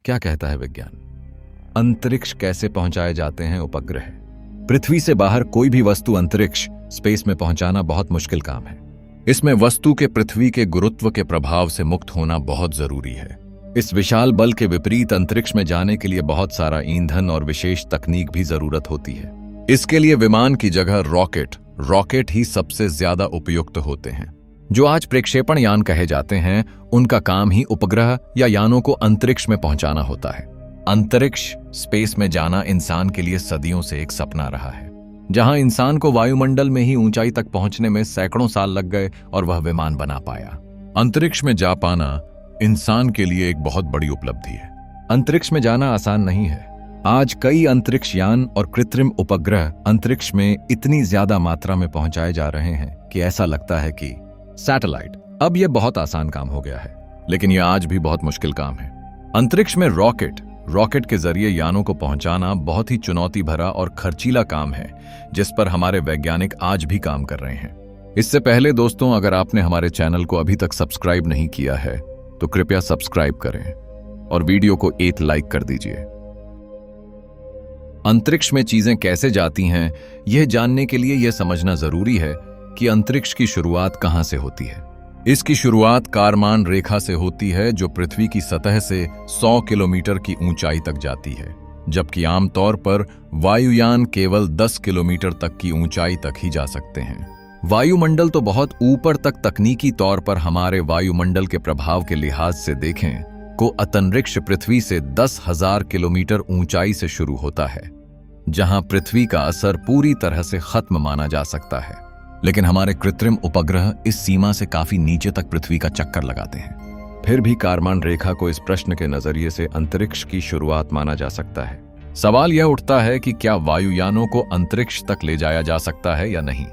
क्या कहता है विज्ञान? अंतरिक्ष कैसे पहुंचाए जाते हैं उपग्रह? पृथ्वी से बाहर कोई भी वस्तु अंतरिक्ष स्पेस में पहुंचाना बहुत मुश्किल काम है। इसमें वस्तु के पृथ्वी के गुरुत्व के प्रभाव से मुक्त होना बहुत जरूरी है। इस विशाल बल के विपरीत अंतरिक्ष में जाने के लिए बहुत सारा ईंधन और विशेष तकनीक भी जरूरत होती है। इसके लिए विमान की जगह रॉकेट ही सबसे ज्यादा उपयुक्त होते हैं। जो आज प्रक्षेपण यान कहे जाते हैं, उनका काम ही उपग्रह या यानों को अंतरिक्ष में पहुंचाना होता है। अंतरिक्ष स्पेस में जाना इंसान के लिए सदियों से एक सपना रहा है। जहां इंसान को वायुमंडल में ही ऊंचाई तक पहुंचने में सैकड़ों साल लग गए और वह विमान बना पाया। अंतरिक्ष में जा पाना इंसान के लिए एक बहुत बड़ी उपलब्धि है। अंतरिक्ष में जाना आसान नहीं है। आज कई अंतरिक्ष यान और कृत्रिम उपग्रह अंतरिक्ष में इतनी ज्यादा मात्रा में पहुंचाए जा रहे हैं कि ऐसा लगता है कि सैटेलाइट। अब यह बहुत आसान काम हो गया है, लेकिन यह आज भी बहुत मुश्किल काम है। अंतरिक्ष में रॉकेट के जरिए यानों को पहुंचाना बहुत ही चुनौती भरा और खर्चीला काम है, जिस पर हमारे वैज्ञानिक आज भी काम कर रहे हैं। इससे पहले दोस्तों, अगर आपने हमारे चैनल को अभी तक सब्सक्राइब नहीं किया है तो कृपया सब्सक्राइब करें और वीडियो को एक लाइक कर दीजिए। अंतरिक्ष में चीजें कैसे जाती हैं, यह जानने के लिए यह समझना जरूरी है कि अंतरिक्ष की शुरुआत कहां से होती है। इसकी शुरुआत कारमान रेखा से होती है, जो पृथ्वी की सतह से 100 किलोमीटर की ऊंचाई तक जाती है, जबकि आमतौर पर वायुयान केवल 10 किलोमीटर तक की ऊंचाई तक ही जा सकते हैं। वायुमंडल तो बहुत ऊपर तक तकनीकी तौर पर हमारे वायुमंडल के प्रभाव के लिहाज से देखें को अंतरिक्ष पृथ्वी से 10,000 किलोमीटर ऊंचाई से शुरू होता है, जहां पृथ्वी का असर पूरी तरह से खत्म माना जा सकता है। लेकिन हमारे कृत्रिम उपग्रह इस सीमा से काफी नीचे तक पृथ्वी का चक्कर लगाते हैं। फिर भी कारमान रेखा को इस प्रश्न के नजरिए से अंतरिक्ष की शुरुआत माना जा सकता है। सवाल यह उठता है कि क्या वायुयानों को अंतरिक्ष तक ले जाया जा सकता है या नहीं।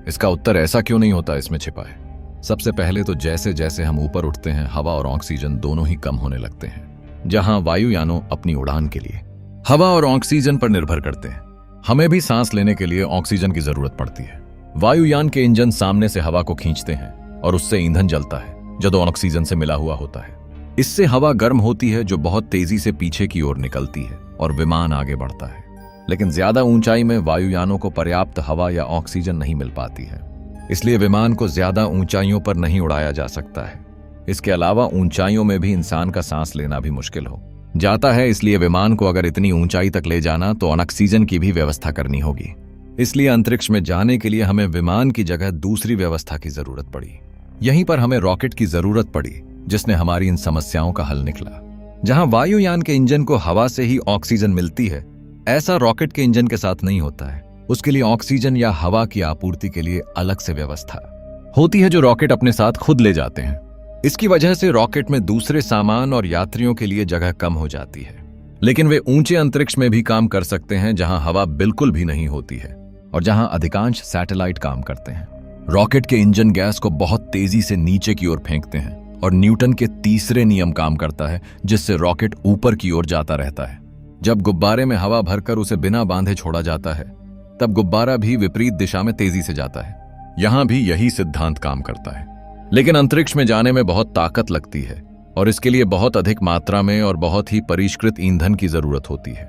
इसका उत्तर ऐसा क्यों नहीं होता इसमें छिपा है। सबसे पहले तो जैसे जैसे हम ऊपर उठते हैं, हवा और ऑक्सीजन दोनों ही कम होने लगते हैं। जहां वायुयानों अपनी उड़ान के लिए हवा और ऑक्सीजन पर निर्भर करते हैं, हमें भी सांस लेने के लिए ऑक्सीजन की जरूरत पड़ती है। वायुयान के इंजन सामने से हवा को खींचते हैं और उससे ईंधन जलता है जो ऑक्सीजन से मिला हुआ होता है। इससे हवा गर्म होती है, जो बहुत तेजी से पीछे की ओर निकलती है और विमान आगे बढ़ता है। लेकिन ज्यादा ऊंचाई में वायुयानों को पर्याप्त हवा या ऑक्सीजन नहीं मिल पाती है, इसलिए विमान को ज्यादा ऊंचाइयों पर नहीं उड़ाया जा सकता है। इसके अलावा ऊंचाइयों में भी इंसान का सांस लेना भी मुश्किल हो जाता है, इसलिए विमान को अगर इतनी ऊंचाई तक ले जाना तो ऑक्सीजन की भी व्यवस्था करनी होगी। इसलिए अंतरिक्ष में जाने के लिए हमें विमान की जगह दूसरी व्यवस्था की जरूरत पड़ी। यहीं पर हमें रॉकेट की जरूरत पड़ी, जिसने हमारी इन समस्याओं का हल निकला। जहां वायुयान के इंजन को हवा से ही ऑक्सीजन मिलती है, ऐसा रॉकेट के इंजन के साथ नहीं होता है। उसके लिए ऑक्सीजन या हवा की आपूर्ति के लिए अलग से व्यवस्था होती है, जो रॉकेट अपने साथ खुद ले जाते हैं। इसकी वजह से रॉकेट में दूसरे सामान और यात्रियों के लिए जगह कम हो जाती है। लेकिन वे ऊंचे अंतरिक्ष में भी काम कर सकते हैं, जहां हवा बिल्कुल भी नहीं होती है और जहां अधिकांश सैटेलाइट काम करते हैं। रॉकेट के इंजन गैस को बहुत तेजी से नीचे की ओर फेंकते हैं और न्यूटन के तीसरे नियम काम करता है, जिससे रॉकेट ऊपर की ओर जाता रहता है। जब गुब्बारे में हवा भरकर उसे बिना बांधे छोड़ा जाता है, तब गुब्बारा भी विपरीत दिशा में तेजी से जाता है। यहां भी यही सिद्धांत काम करता है। लेकिन अंतरिक्ष में जाने में बहुत ताकत लगती है और इसके लिए बहुत अधिक मात्रा में और बहुत ही परिष्कृत ईंधन की जरूरत होती है।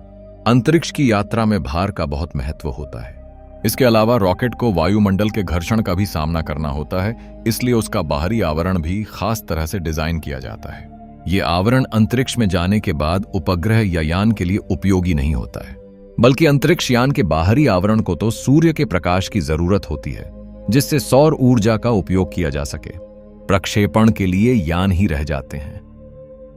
अंतरिक्ष की यात्रा में भार का बहुत महत्व होता है। इसके अलावा रॉकेट को वायुमंडल के घर्षण का भी सामना करना होता है, इसलिए उसका बाहरी आवरण भी खास तरह से डिजाइन किया जाता है। ये आवरण अंतरिक्ष में जाने के बाद उपग्रह या यान के लिए उपयोगी नहीं होता है, बल्कि अंतरिक्ष यान के बाहरी आवरण को तो सूर्य के प्रकाश की जरूरत होती है, जिससे सौर ऊर्जा का उपयोग किया जा सके। प्रक्षेपण के लिए यान ही रह जाते हैं।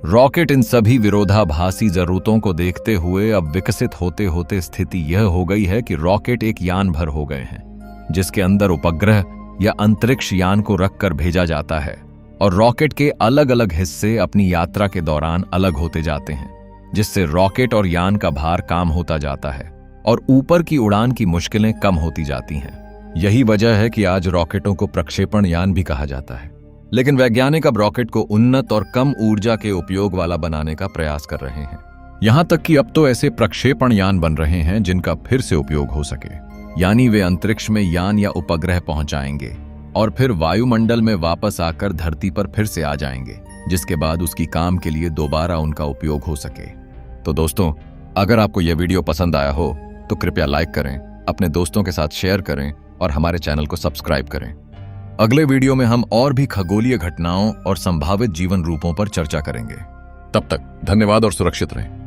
रॉकेट इन सभी विरोधाभासी जरूरतों को देखते हुए अब विकसित होते होते स्थिति यह हो गई है कि रॉकेट एक यान भर हो गए हैं, जिसके अंदर उपग्रह या अंतरिक्ष यान को रखकर भेजा जाता है और रॉकेट के अलग अलग हिस्से अपनी यात्रा के दौरान अलग होते जाते हैं, जिससे रॉकेट और यान का भार कम होता जाता है और ऊपर की उड़ान की मुश्किलें कम होती जाती हैं। यही वजह है कि आज रॉकेटों को प्रक्षेपण यान भी कहा जाता है। लेकिन वैज्ञानिक अब रॉकेट को उन्नत और कम ऊर्जा के उपयोग वाला बनाने का प्रयास कर रहे हैं। यहां तक कि अब तो ऐसे प्रक्षेपण यान बन रहे हैं जिनका फिर से उपयोग हो सके, यानी वे अंतरिक्ष में यान या उपग्रह पहुंचाएंगे और फिर वायुमंडल में वापस आकर धरती पर फिर से आ जाएंगे, जिसके बाद उसकी काम के लिए दोबारा उनका उपयोग हो सके। तो दोस्तों, अगर आपको यह वीडियो पसंद आया हो तो कृपया लाइक करें, अपने दोस्तों के साथ शेयर करें और हमारे चैनल को सब्सक्राइब करें। अगले वीडियो में हम और भी खगोलीय घटनाओं और संभावित जीवन रूपों पर चर्चा करेंगे। तब तक धन्यवाद और सुरक्षित रहें।